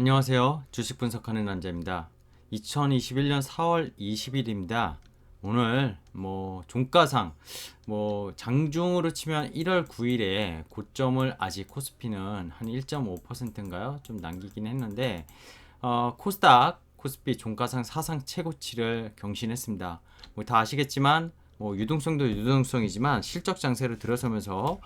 안녕하세요. 주식 분석하는 남자입니다. 2021년 4월 20일입니다. 오늘 종가상 장중으로 치면 1월 9일에 고점을 아직 코스피는 한 1.5%인가요? 좀 남기긴 했는데 코스닥 코스피 종가상 사상 최고치를 경신했습니다. 다 아시겠지만 유동성도 유동성이지만 실적 장세를 들어서면서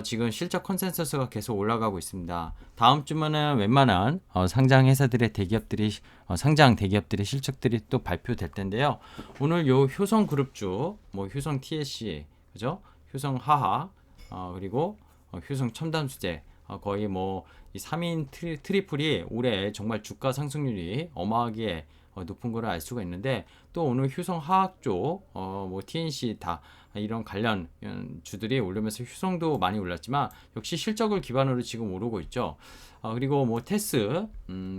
지금 실적 컨센서스가 계속 올라가고 있습니다. 다음 주면은 웬만한 상장 회사들의 대기업들이 상장 대기업들의 실적들이 또 발표될 텐데요. 오늘 요 효성 그룹주, 효성 TSC, 그죠? 효성 하하, 그리고 효성 첨단 수제, 거의 이 3인 트리플이 올해 정말 주가 상승률이 어마하게 높은 거를 알 수가 있는데, 또 오늘 효성화학 쪽, TNC 다 이런 관련 주들이 오르면서 효성도 많이 올랐지만 역시 실적을 기반으로 지금 오르고 있죠. 그리고 테스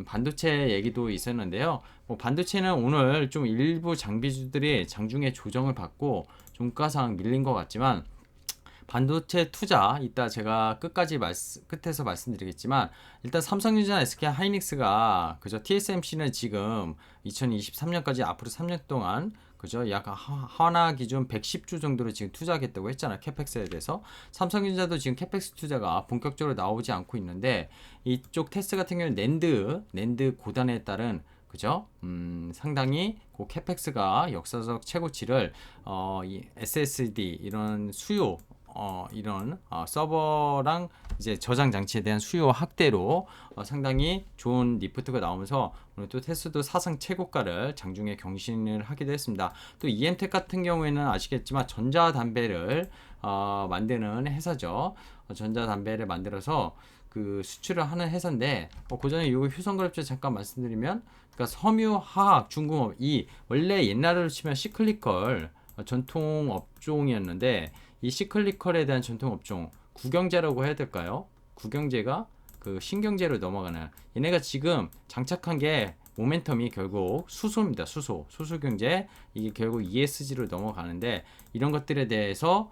반도체 얘기도 있었는데요. 반도체는 오늘 좀 일부 장비주들이 장중에 조정을 받고 종가상 밀린 것 같지만, 반도체 투자 이따 제가 끝에서 말씀드리겠지만, 일단 삼성전자, SK 하이닉스가 그저 TSMC는 지금 2023년까지 앞으로 3년 동안 그죠 약 하나 기준 110조 정도로 지금 투자하겠다고 했잖아요. 캐펙스에 대해서. 삼성전자도 지금 캐펙스 투자가 본격적으로 나오지 않고 있는데, 이쪽 테스 같은 경우는 낸드 고단에 따른 그죠? 상당히 그 캐펙스가 역사적 최고치를 이 SSD 이런 수요 이런 서버랑 이제 저장 장치에 대한 수요 확대로 상당히 좋은 리프트가 나오면서 오늘 또 테스도 사상 최고가를 장중에 경신을 하기도 했습니다. 또 EM텍 같은 경우에는 아시겠지만 전자담배를 만드는 회사죠. 전자담배를 만들어서 그 수출을 하는 회사인데, 그 전에 이 효성그룹주 잠깐 말씀드리면, 그러니까 섬유화학, 중공업, 이 원래 옛날으로 치면 시클리컬 전통 업종이었는데, 이 시클리컬에 대한 전통 업종 구경제라고 해야 될까요? 구경제가 그 신경제로 넘어가는, 얘네가 지금 장착한 게 모멘텀이 결국 수소입니다. 수소 경제, 이게 결국 ESG로 넘어가는데, 이런 것들에 대해서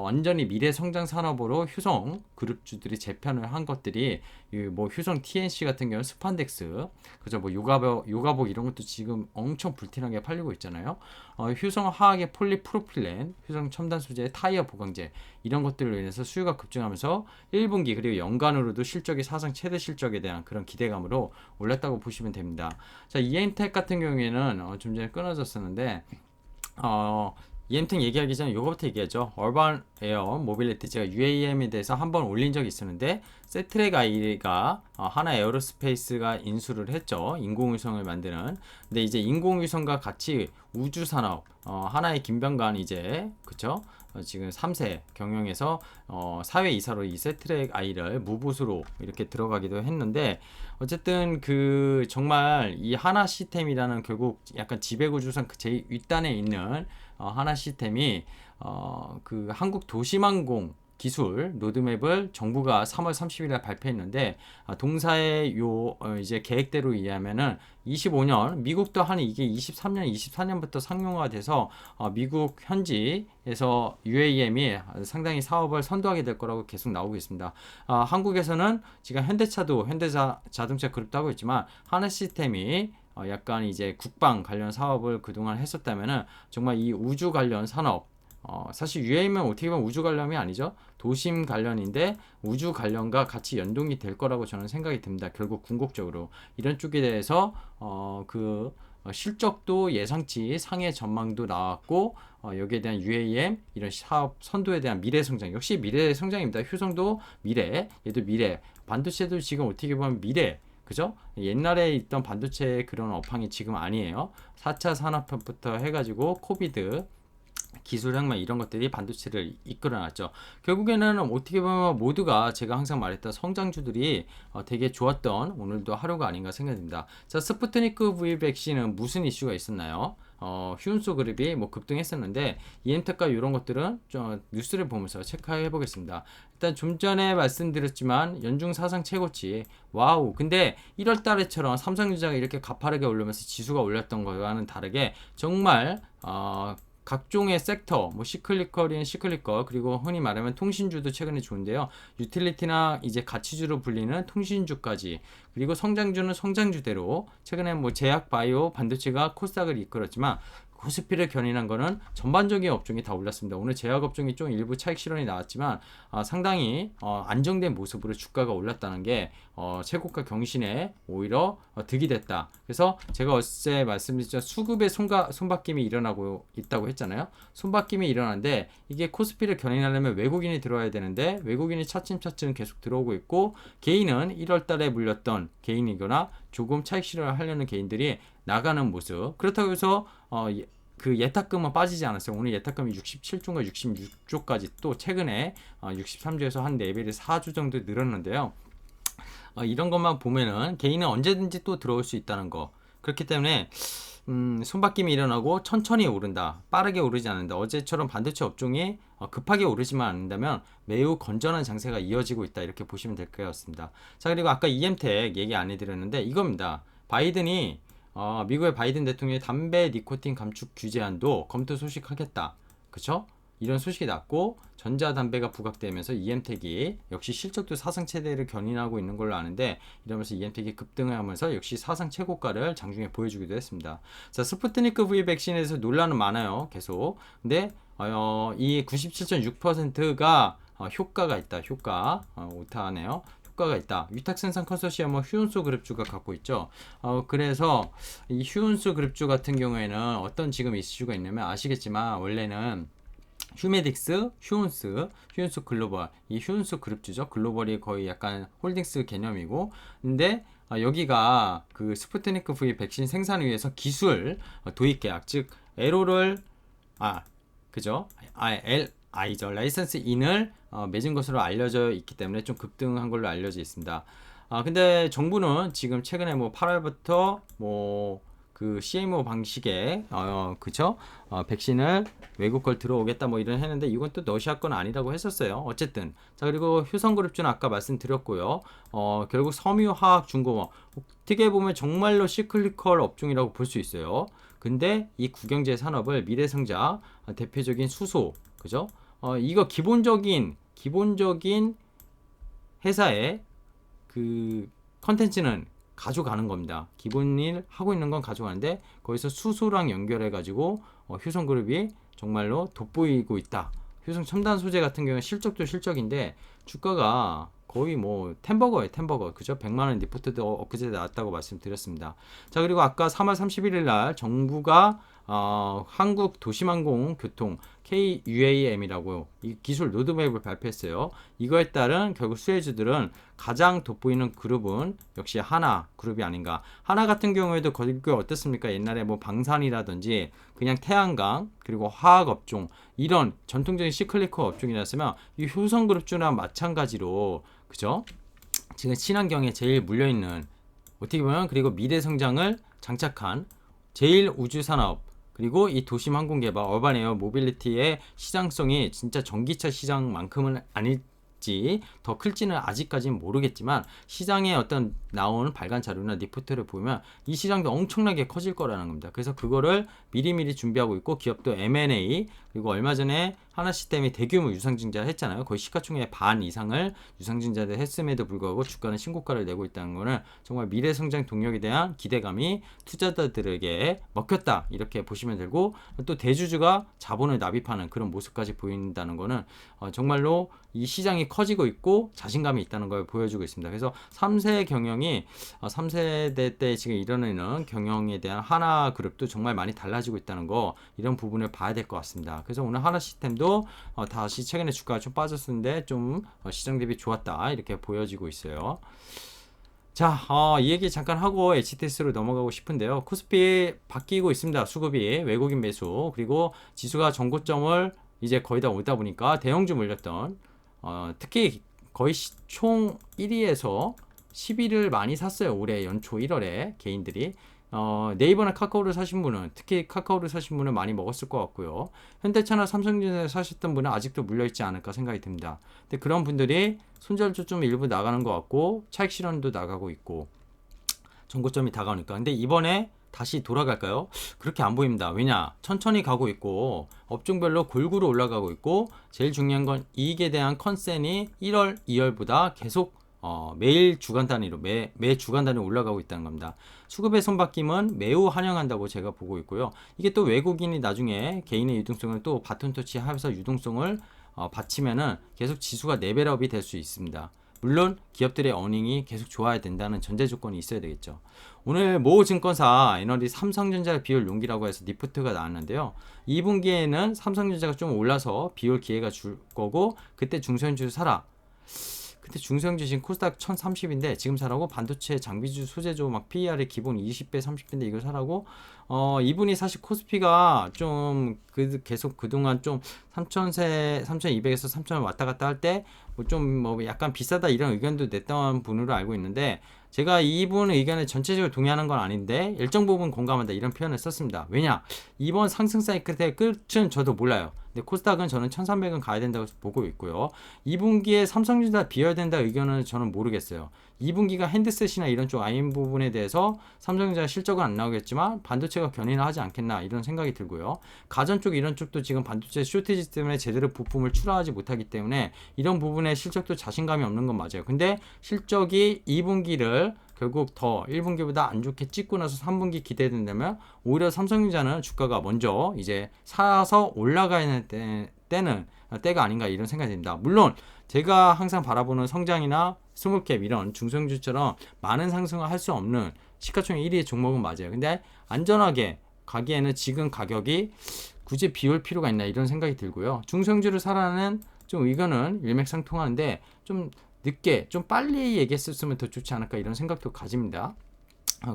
완전히 미래 성장 산업으로 효성 그룹주들이 재편을 한 것들이 효성 TNC 같은 경우는 스판덱스, 그죠? 요가복 이런 것도 지금 엄청 불티나게 팔리고 있잖아요. 효성 화학의 폴리프로필렌, 효성 첨단 소재 타이어 보강제, 이런 것들로 인해서 수요가 급증하면서 1분기 그리고 연간으로도 실적이 사상 최대 실적에 대한 그런 기대감으로 올랐다고 보시면 됩니다. 자, 이엔텍 같은 경우에는 좀 전에 끊어졌었는데, EM텍 얘기하기 전에 이거부터 얘기하죠. 얼반 에어 모빌리티, 제가 UAM에 대해서 한번 올린 적이 있었는데, 세트랙 아이가 하나 에어로스페이스가 인수를 했죠. 인공위성을 만드는. 근데 이제 인공위성과 같이 우주산업, 하나의 김병관 이제 그쵸? 지금 3세 경영에서 사회이사로 이 세트랙 아이를 무보수로 이렇게 들어가기도 했는데, 어쨌든 그 정말 이 하나 시스템이라는 결국 약간 지배구조상 제일 윗단에 있는 하나 시스템이 그 한국 도시망공 기술 로드맵을 정부가 3월 30일에 발표했는데, 동사의 이제 계획대로 이해하면은 25년, 미국도 한 이게 23년, 24년부터 상용화가 돼서 미국 현지에서 UAM이 상당히 사업을 선도하게 될 거라고 계속 나오고 있습니다. 한국에서는 지금 현대차도 현대자동차 그룹도 하고 있지만, 하나 시스템이 약간 이제 국방 관련 사업을 그동안 했었다면은 정말 이 우주 관련 산업, 사실 UAM은 어떻게 보면 우주 관련이 아니죠. 도심 관련인데 우주 관련과 같이 연동이 될 거라고 저는 생각이 듭니다. 결국 궁극적으로 이런 쪽에 대해서 실적도 예상치 상해 전망도 나왔고, 여기에 대한 UAM 이런 사업 선도에 대한 미래 성장, 역시 미래 성장입니다. 효성도 미래, 얘도 미래, 반도체도 지금 어떻게 보면 미래, 그죠? 옛날에 있던 반도체의 그런 업황이 지금 아니에요. 4차 산업부터 해가지고 코비드, 기술 혁명 이런 것들이 반도체를 이끌어놨죠. 결국에는 어떻게 보면 모두가 제가 항상 말했던 성장주들이 되게 좋았던 오늘도 하루가 아닌가 생각됩니다. 자, 스푸트니크 V 백신은 무슨 이슈가 있었나요? 휴운소 그룹이 급등했었는데, EM텍과 이런 것들은 좀 뉴스를 보면서 체크해 보겠습니다. 일단 좀 전에 말씀드렸지만 연중 사상 최고치, 와우. 근데 1월 달에처럼 삼성전자가 이렇게 가파르게 오르면서 지수가 올랐던 거와는 다르게 정말 각종의 섹터, 뭐 시클리컬인 시클리컬, 그리고 흔히 말하면 통신주도 최근에 좋은데요. 유틸리티나 이제 가치주로 불리는 통신주까지, 그리고 성장주는 성장주대로 최근에 뭐 제약, 바이오, 반도체가 코스닥을 이끌었지만 코스피를 견인한 거는 전반적인 업종이 다 올랐습니다. 오늘 제약 업종이 좀 일부 차익 실현이 나왔지만 상당히 안정된 모습으로 주가가 올랐다는 게 최고가 경신에 오히려 득이 됐다. 그래서 제가 어제 말씀드렸죠. 수급의 손바뀜이 일어나고 있다고 했잖아요. 손바뀜이 일어나는데 이게 코스피를 견인하려면 외국인이 들어와야 되는데 외국인이 차츰차츰 계속 들어오고 있고, 개인은 1월 달에 물렸던 개인이거나 조금 차익 실현을 하려는 개인들이 나가는 모습. 그렇다고 해서 그 예탁금은 빠지지 않았어요. 오늘 예탁금이 67조인가 66조까지 또 최근에 63조에서 한 4배에서 4조 정도 늘었는데요. 이런 것만 보면은 개인은 언제든지 또 들어올 수 있다는 거. 그렇기 때문에 손바뀜이 일어나고 천천히 오른다, 빠르게 오르지 않는다. 어제처럼 반도체 업종이 급하게 오르지만 않는다면 매우 건전한 장세가 이어지고 있다, 이렇게 보시면 될 것 같습니다. 자, 그리고 아까 EM텍 얘기 안 해드렸는데 이겁니다. 바이든이 미국의 바이든 대통령이 담배 니코틴 감축 규제안도 검토 소식하겠다. 그쵸? 이런 소식이 났고, 전자담배가 부각되면서 EM텍이 역시 실적도 사상 최대를 견인하고 있는 걸로 아는데, 이러면서 EM텍이 급등을 하면서 역시 사상 최고가를 장중에 보여주기도 했습니다. 자, 스푸트니크 V 백신에 대해서 논란은 많아요, 계속. 근데 이 97.6%가 효과가 있다. 오타네요. 효과가 있다. 위탁생산 컨소시엄은 휴운소 그룹주가 갖고 있죠. 그래서 이 휴운소 그룹주 같은 경우에는 어떤 지금 이슈가 있냐면, 아시겠지만 원래는 휴메딕스, 휴운스 글로벌, 이 휴운스 그룹주죠. 글로벌이 거의 약간 홀딩스 개념이고, 근데 여기가 그 스푸트니크 V 백신 생산을 위해서 기술 도입 계약, 즉 LO를 그죠? 이죠. 라이선스 인을 맺은 것으로 알려져 있기 때문에 좀 급등한 걸로 알려져 있습니다. 근데 정부는 지금 최근에 뭐 8월부터 뭐 그 CMO 방식의 그죠? 백신을 외국 걸 들어오겠다 뭐 이런 했는데, 이건 또 러시아 건 아니라고 했었어요. 어쨌든 자, 그리고 효성그룹주는 아까 말씀드렸고요. 결국 섬유화학중공업, 어떻게 보면 정말로 시클리컬 업종이라고 볼 수 있어요. 근데 이 구경제 산업을 미래성자 대표적인 수소, 그죠? 이거 기본적인 회사의 그 컨텐츠는 가져가는 겁니다. 기본 일 하고 있는 건 가져가는데, 거기서 수소랑 연결해 가지고 효성그룹이 정말로 돋보이고 있다. 효성 첨단 소재 같은 경우는 실적도 실적인데 주가가 거의 뭐 템버거 그죠? 100만원 리포트도 엊그제 나왔다고 말씀드렸습니다. 자, 그리고 아까 3월 31일 날 정부가 한국 도심항공교통 KUAM이라고 이 기술 로드맵을 발표했어요. 이거에 따른 결국 수혜주들은 가장 돋보이는 그룹은 역시 하나 그룹이 아닌가. 하나 같은 경우에도 거기 어떻습니까? 옛날에 뭐 방산이라든지 그냥 태양광, 그리고 화학업종, 이런 전통적인 시클리컬 업종이었으면 이 효성그룹주나 마찬가지로, 그죠? 지금 친환경에 제일 물려있는, 어떻게 보면 그리고 미래 성장을 장착한 제일 우주산업, 그리고 이 도심 항공개발, 어반에어 모빌리티의 시장성이 진짜 전기차 시장만큼은 아닐지, 더 클지는 아직까지는 모르겠지만 시장에 어떤 나온 발간 자료나 리포트를 보면 이 시장도 엄청나게 커질 거라는 겁니다. 그래서 그거를 미리미리 준비하고 있고, 기업도 M&A, 그리고 얼마 전에 하나시스템이 대규모 유상증자를 했잖아요. 거의 시가총액의 반 이상을 유상증자를 했음에도 불구하고 주가는 신고가를 내고 있다는 거는 정말 미래 성장 동력에 대한 기대감이 투자자들에게 먹혔다, 이렇게 보시면 되고, 또 대주주가 자본을 납입하는 그런 모습까지 보인다는 거는 정말로 이 시장이 커지고 있고 자신감이 있다는 걸 보여주고 있습니다. 그래서 3세 경영이 3세대 때 지금 일어나는 경영에 대한 하나 그룹도 정말 많이 달라지고 있다는 거, 이런 부분을 봐야 될 것 같습니다. 그래서 오늘 하나 시스템도 다시 최근에 주가가 좀 빠졌었는데 좀 시장 대비 좋았다, 이렇게 보여지고 있어요. 자, 이 얘기 잠깐 하고 HTS로 넘어가고 싶은데요. 코스피 바뀌고 있습니다. 수급이 외국인 매수, 그리고 지수가 전고점을 이제 거의 다 오다 보니까 대형주 몰렸던, 특히 거의 총 1위에서 10위를 많이 샀어요. 올해 연초 1월에 개인들이. 네이버나 카카오를 사신 분은, 특히 카카오를 사신 분은 많이 먹었을 것 같고요. 현대차나 삼성전자를 사셨던 분은 아직도 물려있지 않을까 생각이 듭니다. 근데 그런 분들이 손절도 좀 일부 나가는 것 같고, 차익 실현도 나가고 있고, 전고점이 다가오니까. 근데 이번에 다시 돌아갈까요? 그렇게 안 보입니다. 왜냐? 천천히 가고 있고 업종별로 골고루 올라가고 있고 제일 중요한 건 이익에 대한 컨센이 1월, 2월보다 계속 매일 주간 단위로 매 주간 단위로 올라가고 있다는 겁니다. 수급의 손바뀜은 매우 환영한다고 제가 보고 있고요. 이게 또 외국인이 나중에 개인의 유동성을 또 바톤 터치하면서 유동성을 받치면은 계속 지수가 레벨업이 될 수 있습니다. 물론 기업들의 어닝이 계속 좋아야 된다는 전제 조건이 있어야 되겠죠. 오늘 모 증권사 애널이 삼성전자 비올 용기라고 해서 니프트가 나왔는데요. 2분기에는 삼성전자가 좀 올라서 비올 기회가 줄 거고 그때 중소형주 사라. 그때 중소형주 지금 코스닥 1030인데 지금 사라고 반도체 장비주 소재주 막 PER이 기본 20배 30배인데 이걸 사라고 이분이 사실 코스피가 좀 계속 그동안 좀 3200에서 3000 왔다 갔다 할 때 뭐 좀 뭐 약간 비싸다 이런 의견도 냈던 분으로 알고 있는데 제가 이분 의견에 전체적으로 동의하는 건 아닌데 일정 부분 공감한다 이런 표현을 썼습니다. 왜냐? 이번 상승 사이클의 끝은 저도 몰라요. 근데 코스닥은 저는 1300은 가야 된다고 보고 있고요. 2분기에 삼성전자 비워야 된다 의견은 저는 모르겠어요. 2분기가 핸드셋이나 이런 쪽 IM 부분에 대해서 삼성전자 실적은 안 나오겠지만 반도체가 견인을 하지 않겠나 이런 생각이 들고요. 가전 쪽 이런 쪽도 지금 반도체 쇼티지 때문에 제대로 부품을 출하하지 못하기 때문에 이런 부분에 실적도 자신감이 없는 건 맞아요. 근데 실적이 2분기를 결국 더 1분기보다 안 좋게 찍고 나서 3분기 기대된다면 오히려 삼성전자는 주가가 먼저 이제 사서 올라가야 때는 때가 아닌가 이런 생각이 듭니다. 물론 제가 항상 바라보는 성장이나 스몰캡 이런 중소형주처럼 많은 상승을 할 수 없는 시가총액 1위의 종목은 맞아요. 근데 안전하게 가기에는 지금 가격이 굳이 비올 필요가 있나 이런 생각이 들고요. 중소형주를 사라는 좀 의견은 일맥상통하는데 좀 늦게 좀 빨리 얘기했었으면 더 좋지 않을까 이런 생각도 가집니다.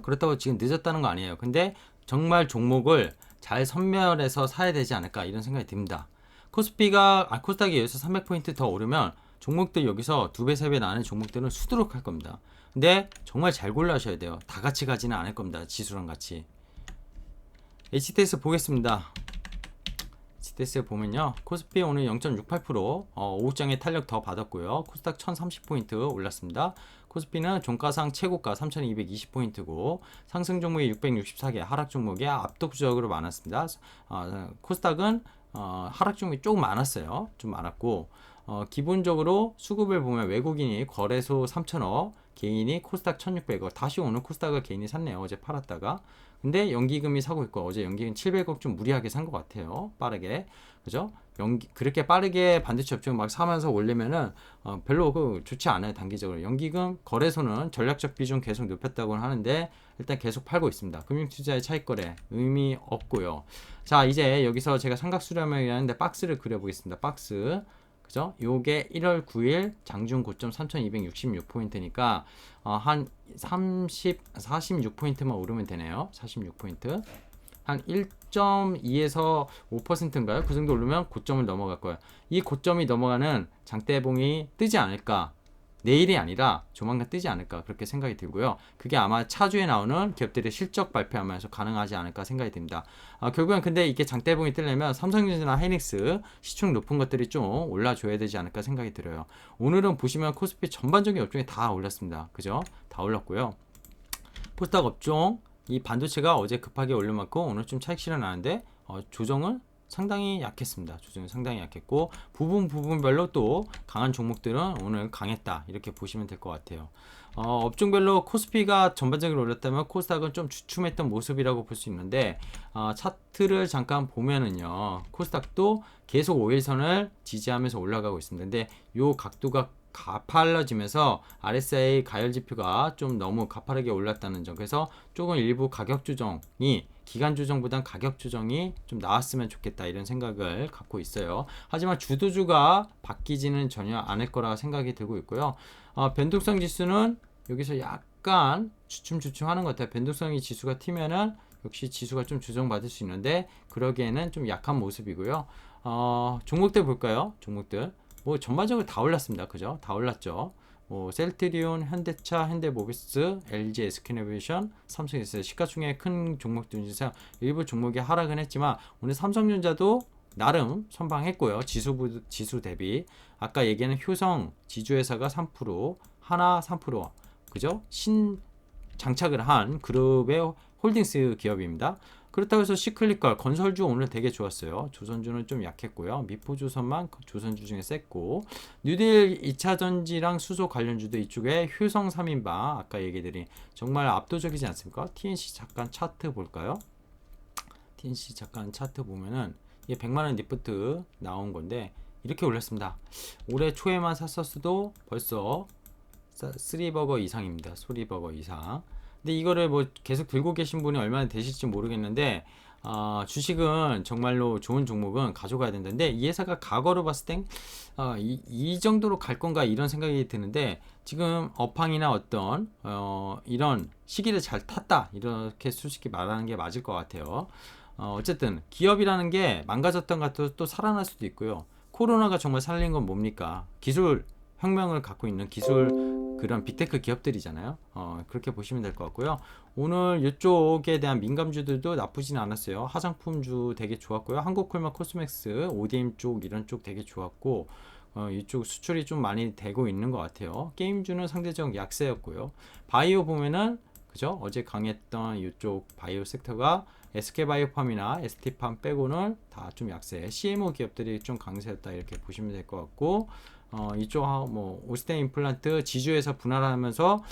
그렇다고 지금 늦었다는 거 아니에요. 근데 정말 종목을 잘 선별해서 사야 되지 않을까 이런 생각이 듭니다. 코스닥이 여기서 300포인트 더 오르면 종목들 여기서 2배, 3배 나는 종목들은 수두룩 할 겁니다. 근데 정말 잘 골라셔야 돼요. 다 같이 가지는 않을 겁니다. 지수랑 같이. HTS 보겠습니다. HTS 보면요. 코스피 오늘 0.68% 오후장에 탄력 더 받았고요. 코스닥 1030포인트 올랐습니다. 코스피는 종가상 최고가 3220포인트고 상승 종목이 664개, 하락 종목이 압도적으로 많았습니다. 코스닥은 하락 종목이 조금 많았어요. 좀 많았고 기본적으로 수급을 보면 외국인이 거래소 3천억, 개인이 코스닥 1600억. 다시 오늘 코스닥을 개인이 샀네요. 어제 팔았다가. 근데 연기금이 사고 있고 어제 연기금 700억 좀 무리하게 산 것 같아요. 빠르게. 그죠? 그렇게 빠르게 반도체 업종 막 사면서 올리면은 별로 좋지 않아요. 단기적으로. 연기금 거래소는 전략적 비중 계속 높였다고 하는데 일단 계속 팔고 있습니다. 금융투자의 차익거래 의미 없고요. 자, 이제 여기서 제가 삼각수렴이라는데 박스를 그려보겠습니다. 박스. 그죠? 요게 1월 9일 장중 고점 3266포인트니까 한 46포인트만 오르면 되네요. 46포인트. 한 1.2에서 5%인가요? 그 정도 오르면 고점을 넘어갈 거예요. 이 고점이 넘어가는 장대봉이 뜨지 않을까? 내일이 아니라 조만간 뜨지 않을까 그렇게 생각이 들고요. 그게 아마 차주에 나오는 기업들의 실적 발표하면서 가능하지 않을까 생각이 듭니다. 결국엔 근데 이게 장대봉이 뜨려면 삼성전자나 하이닉스 시총 높은 것들이 좀 올라줘야 되지 않을까 생각이 들어요. 오늘은 보시면 코스피 전반적인 업종이 다 올랐습니다. 그죠? 다 올랐고요. 코스닥 업종 이 반도체가 어제 급하게 올려맞고 오늘 좀 차익 실현하는데 조정은 상당히 약했습니다. 조정이 상당히 약했고 부분별로 또 강한 종목들은 오늘 강했다 이렇게 보시면 될 것 같아요. 업종별로 코스피가 전반적으로 올랐다면 코스닥은 좀 주춤했던 모습이라고 볼 수 있는데 차트를 잠깐 보면은요 코스닥도 계속 5일선을 지지하면서 올라가고 있습니다. 근데 요 각도가 가팔라지면서 RSI 가열 지표가 좀 너무 가파르게 올랐다는 점. 그래서 조금 일부 가격 조정이 기간 조정보단 가격 조정이 좀 나왔으면 좋겠다 이런 생각을 갖고 있어요. 하지만 주도주가 바뀌지는 전혀 않을 거라 생각이 들고 있고요. 변동성 지수는 여기서 약간 주춤주춤 하는 것 같아요. 변동성이 지수가 튀면은 역시 지수가 좀 조정받을 수 있는데 그러기에는 좀 약한 모습이고요. 종목들 볼까요? 종목들. 뭐 전반적으로 다 올랐습니다. 그죠? 다 올랐죠. 뭐 셀트리온, 현대차, 현대모비스, LG, SK이노베이션, 삼성에서 시가총액 큰 종목들 중에서 일부 종목이 하락은 했지만 오늘 삼성전자도 나름 선방했고요. 지수 대비 아까 얘기하는 효성 지주회사가 3%, 하나 3%, 그죠? 장착을 한 그룹의 홀딩스 기업입니다. 그렇다고 해서 시클리컬 건설주 오늘 되게 좋았어요. 조선주는 좀 약했고요. 미포조선만 조선주 중에 셌고, 뉴딜 2차전지랑 수소 관련주도 이쪽에 효성 3인방 아까 얘기드린 정말 압도적이지 않습니까? TNC 잠깐 차트 볼까요? TNC 잠깐 차트 보면은 이게 100만원 리프트 나온 건데 이렇게 올렸습니다. 올해 초에만 샀었어도 벌써 3버거 이상입니다. 3버거 이상. 근데 이거를 뭐 계속 들고 계신 분이 얼마나 되실지 모르겠는데 주식은 정말로 좋은 종목은 가져가야 된다는데 이 회사가 과거로 봤을 땐 이 정도로 갈 건가 이런 생각이 드는데 지금 업황이나 어떤 이런 시기를 잘 탔다 이렇게 솔직히 말하는 게 맞을 것 같아요. 어쨌든 기업이라는 게 망가졌던 것 같아도 또 살아날 수도 있고요. 코로나가 정말 살린 건 뭡니까? 기술 혁명을 갖고 있는 기술 그런 빅테크 기업들이잖아요. 그렇게 보시면 될 것 같고요. 오늘 이쪽에 대한 민감주들도 나쁘진 않았어요. 화장품주 되게 좋았고요. 한국콜마 코스맥스, ODM 쪽 이런 쪽 되게 좋았고 이쪽 수출이 좀 많이 되고 있는 것 같아요. 게임주는 상대적 약세였고요. 바이오 보면은 그죠? 어제 강했던 이쪽 바이오 섹터가 SK바이오팜이나 ST팜 빼고는 다 좀 약세. CMO 기업들이 좀 강세였다 이렇게 보시면 될 것 같고 이쪽 뭐 오스템 임플란트 지주에서 분할하면서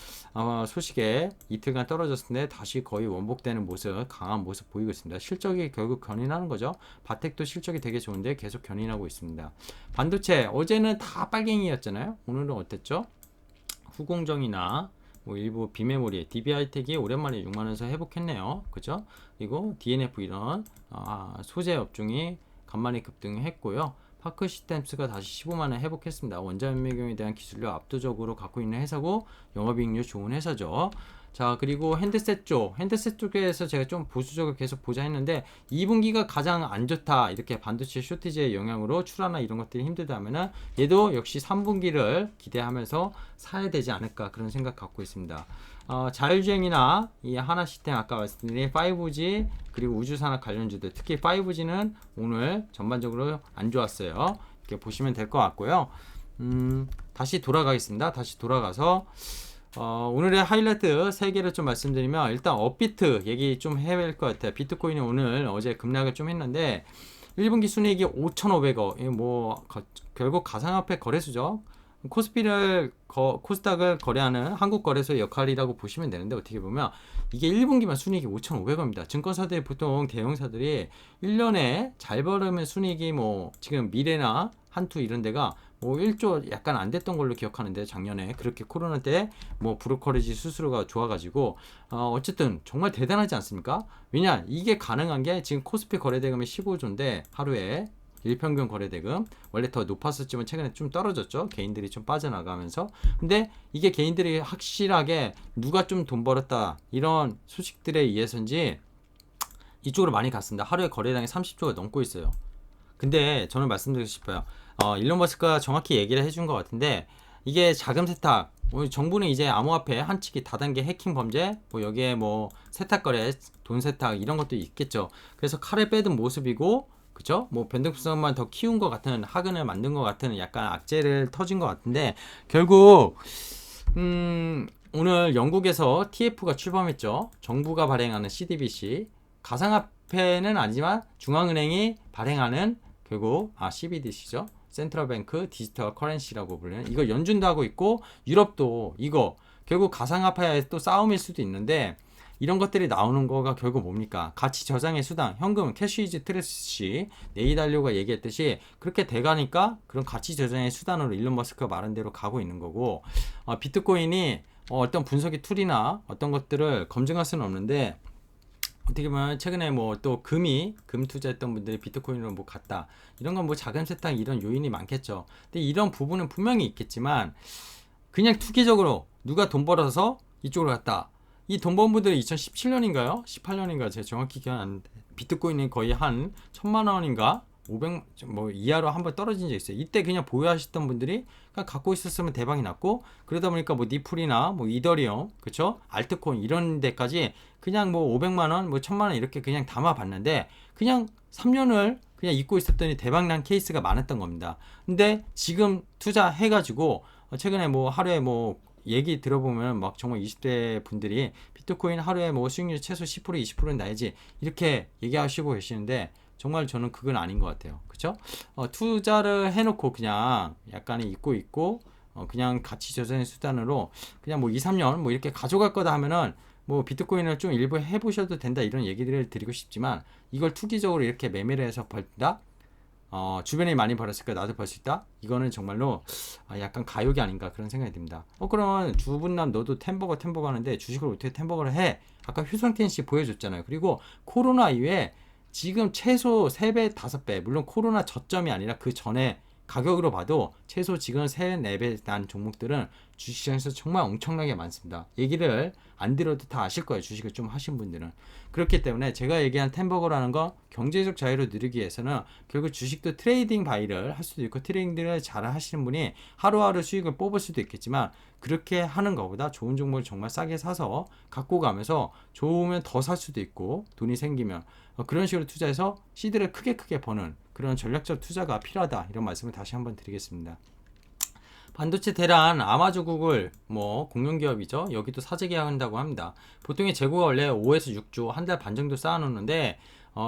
소식에 이틀간 떨어졌는데 다시 거의 원복되는 모습, 강한 모습 보이고 있습니다. 실적이 결국 견인하는 거죠. 바텍도 실적이 되게 좋은데 계속 견인하고 있습니다. 반도체 어제는 다 빨갱이였잖아요. 오늘은 어땠죠? 후공정이나 뭐 일부 비메모리, DB하이텍이 오랜만에 6만원에서 회복했네요. 그죠? 그리고 DNF 이런 소재 업종이 간만에 급등했고요. 파크 시스템스가 다시 15만원 회복했습니다. 원자연매경에 대한 기술력 압도적으로 갖고 있는 회사고 영업이익률 좋은 회사죠. 자, 그리고 핸드셋 쪽에서 제가 좀 보수적으로 계속 보자 했는데 2분기가 가장 안 좋다 이렇게 반도체 쇼티지의 영향으로 출하나 이런 것들이 힘들다 하면은 얘도 역시 3분기를 기대하면서 사야 되지 않을까 그런 생각 갖고 있습니다. 자율주행이나 이 하나 시스템 아까 말씀드린 5G 그리고 우주산업 관련주들 특히 5G는 오늘 전반적으로 안 좋았어요. 이렇게 보시면 될 것 같고요. 다시 돌아가겠습니다. 다시 돌아가서 오늘의 하이라이트 3개를 좀 말씀드리면 일단 업비트 얘기 좀 해야 될 것 같아요. 비트코인이 오늘 어제 급락을 좀 했는데 1분기 순이익이 5,500억 뭐 결국 가상화폐 거래소죠. 코스닥을 거래하는 한국거래소의 역할이라고 보시면 되는데 어떻게 보면 이게 1분기만 순이익이 5,500원입니다. 증권사들이 보통 대형사들이 1년에 잘 벌으면 순이익이 뭐 지금 미래나 한투 이런 데가 뭐 1조 약간 안 됐던 걸로 기억하는데 작년에 그렇게 코로나 때 뭐 브로커리지 수수료가 좋아가지고 어쨌든 정말 대단하지 않습니까? 왜냐 이게 가능한 게 지금 코스피 거래대금이 15조인데 하루에 일평균 거래대금 원래 더 높았었지만 최근에 좀 떨어졌죠. 개인들이 좀 빠져나가면서. 근데 이게 개인들이 확실하게 누가 좀 돈 벌었다 이런 소식들에 의해서인지 이쪽으로 많이 갔습니다. 하루에 거래량이 30조가 넘고 있어요. 근데 저는 말씀드리고 싶어요. 일론 머스크가 정확히 얘기를 해준 것 같은데 이게 자금 세탁 정부는 이제 암호화폐 한 측이 다단계 해킹 범죄 뭐 여기에 뭐 세탁 거래 돈 세탁 이런 것도 있겠죠. 그래서 칼을 빼든 모습이고 그죠? 뭐 변동성만 더 키운 것 같은 하근을 만든 것 같은 약간 악재를 터진 것 같은데 결국 오늘 영국에서 TF가 출범했죠. 정부가 발행하는 CDBC 가상화폐는 아니지만 중앙은행이 발행하는 결국 CBDC죠. 센트럴뱅크 디지털 커런시라고 불리는 이거 연준도 하고 있고 유럽도 이거 결국 가상화폐의 또 싸움일 수도 있는데 이런 것들이 나오는 거가 결국 뭡니까? 가치 저장의 수단, 현금, 캐시 이즈 트래시, 네이달료가 얘기했듯이 그렇게 돼가니까 그런 가치 저장의 수단으로 일론 머스크가 말한 대로 가고 있는 거고 비트코인이 어떤 분석의 툴이나 어떤 것들을 검증할 수는 없는데 어떻게 보면 최근에 뭐 또 금 투자했던 분들이 비트코인으로 뭐 갔다 이런 건 뭐 자금 세탁 이런 요인이 많겠죠. 근데 이런 부분은 분명히 있겠지만 그냥 투기적으로 누가 돈 벌어서 이쪽으로 갔다. 이 돈 번 분들이 2017년인가요? 18년인가 제가 정확히 기억 안 나는데 비트코인이 거의 한 1,000만 원인가 500 뭐 이하로 한번 떨어진 적 있어요. 이때 그냥 보유하셨던 분들이 그냥 갖고 있었으면 대박이 났고 그러다 보니까 뭐 니플이나 뭐 이더리움 그쵸 알트코인 이런 데까지 그냥 뭐 500만 원 뭐 1,000만 원 이렇게 그냥 담아봤는데 그냥 3년을 그냥 잊고 있었더니 대박난 케이스가 많았던 겁니다. 근데 지금 투자해가지고 최근에 뭐 하루에 뭐 얘기 들어보면 막 정말 20대 분들이 비트코인 하루에 뭐 수익률 최소 10% 20%는 나야지 이렇게 얘기하시고 계시는데 정말 저는 그건 아닌 것 같아요. 그쵸? 투자를 해놓고 그냥 약간의 잊고 있고 그냥 가치 조정의 수단으로 그냥 뭐 2, 3년 뭐 이렇게 가져갈 거다 하면은 뭐 비트코인을 좀 일부 해보셔도 된다 이런 얘기들을 드리고 싶지만 이걸 투기적으로 이렇게 매매를 해서 벌다 주변에 많이 벌었을까 나도 벌 수 있다 이거는 정말로 약간 가욕이 아닌가 그런 생각이 듭니다. 그러면 주분남 너도 템버거 하는데 주식을 어떻게 템버거를 해? 아까 휴성텐씨 보여줬잖아요. 그리고 코로나 이후에 지금 최소 3배 5배 물론 코로나 저점이 아니라 그 전에 가격으로 봐도 최소 지금 3, 4배 난 종목들은 주식시장에서 정말 엄청나게 많습니다. 얘기를 안 들어도 다 아실 거예요. 주식을 좀 하신 분들은. 그렇기 때문에 제가 얘기한 템버거라는 건 경제적 자유를 누리기 위해서는 결국 주식도 트레이딩 바이를 할 수도 있고 트레이딩을 잘 하시는 분이 하루하루 수익을 뽑을 수도 있겠지만 그렇게 하는 것보다 좋은 종목을 정말 싸게 사서 갖고 가면서 좋으면 더 살 수도 있고 돈이 생기면 그런 식으로 투자해서 시드를 크게 버는 그런 전략적 투자가 필요하다 이런 말씀을 다시 한번 드리겠습니다. 반도체 대란 아마존 구글 뭐 공룡기업이죠. 여기도 사재 계약한다고 합니다. 보통의 재고가 원래 5에서 6주 한 달 반 정도 쌓아놓는데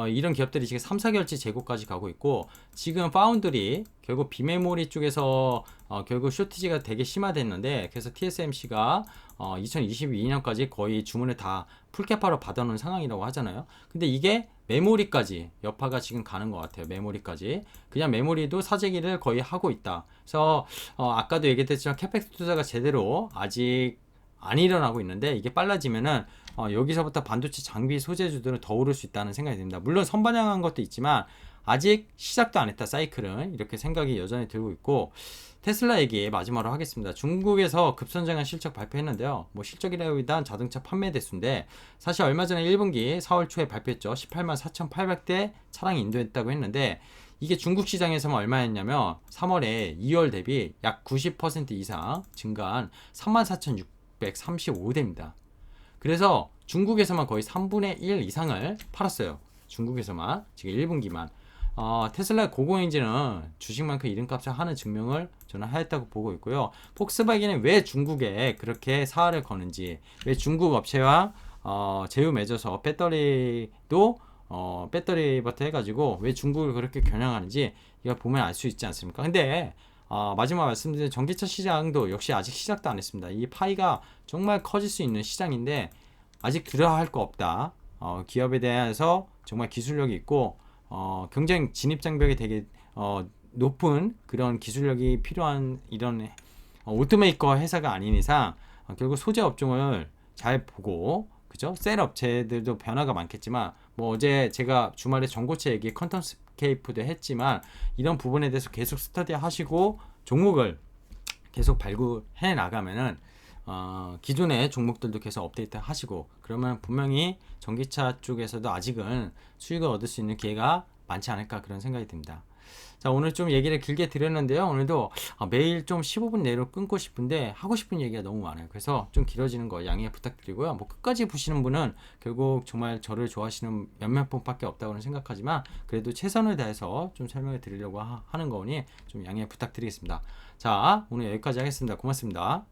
이런 기업들이 지금 3, 4개월치 재고까지 가고 있고 지금 파운드리 결국 비메모리 쪽에서 결국 쇼티지가 되게 심화됐는데 그래서 TSMC가 2022년까지 거의 주문을 다 풀캐파로 받아놓은 상황이라고 하잖아요. 근데 이게 메모리까지 여파가 지금 가는 것 같아요. 메모리까지 그냥 메모리도 사재기를 거의 하고 있다. 그래서 아까도 얘기했지만 캐펙스 투자가 제대로 아직 안 일어나고 있는데 이게 빨라지면은 여기서부터 반도체 장비 소재주들은 더 오를 수 있다는 생각이 듭니다. 물론 선반영한 것도 있지만 아직 시작도 안 했다 사이클은 이렇게 생각이 여전히 들고 있고 테슬라 얘기 마지막으로 하겠습니다. 중국에서 급선장한 실적 발표했는데요. 뭐 실적이라기보단 자동차 판매 대수인데 사실 얼마 전에 1분기 4월 초에 발표했죠. 18만 4,800대 차량이 인도했다고 했는데 이게 중국 시장에서만 얼마였냐면 3월에 2월 대비 약 90% 이상 증가한 34,635대입니다. 그래서 중국에서만 거의 3분의 1 이상을 팔았어요. 중국에서만 지금 1분기만 테슬라 고공행진은 주식만큼 이름값을 하는 증명을 저는 하였다고 보고 있고요. 폭스바겐은 왜 중국에 그렇게 사활을 거는지 왜 중국 업체와 제휴 맺어서 배터리도 배터리부터 해가지고 왜 중국을 그렇게 겨냥하는지 이거 보면 알 수 있지 않습니까? 근데 마지막 말씀드린 전기차 시장도 역시 아직 시작도 안 했습니다. 이 파이가 정말 커질 수 있는 시장인데 아직 두려워할 거 없다. 기업에 대해서 정말 기술력이 있고 경쟁 진입 장벽이 되게 높은 그런 기술력이 필요한 이런 오토메이커 회사가 아닌 이상 결국 소재 업종을 잘 보고 그죠? 셀 업체들도 변화가 많겠지만 뭐 어제 제가 주말에 전고체 얘기 컨텀스케이프도 했지만 이런 부분에 대해서 계속 스터디 하시고 종목을 계속 발굴해 나가면은 기존의 종목들도 계속 업데이트 하시고 그러면 분명히 전기차 쪽에서도 아직은 수익을 얻을 수 있는 기회가 많지 않을까 그런 생각이 듭니다. 자, 오늘 좀 얘기를 길게 드렸는데요. 오늘도 매일 좀 15분 내로 끊고 싶은데 하고 싶은 얘기가 너무 많아요. 그래서 좀 길어지는 거 양해 부탁드리고요. 뭐 끝까지 보시는 분은 결국 정말 저를 좋아하시는 몇몇 분밖에 없다고는 생각하지만 그래도 최선을 다해서 좀 설명해 드리려고 하는 거니 좀 양해 부탁드리겠습니다. 자, 오늘 여기까지 하겠습니다. 고맙습니다.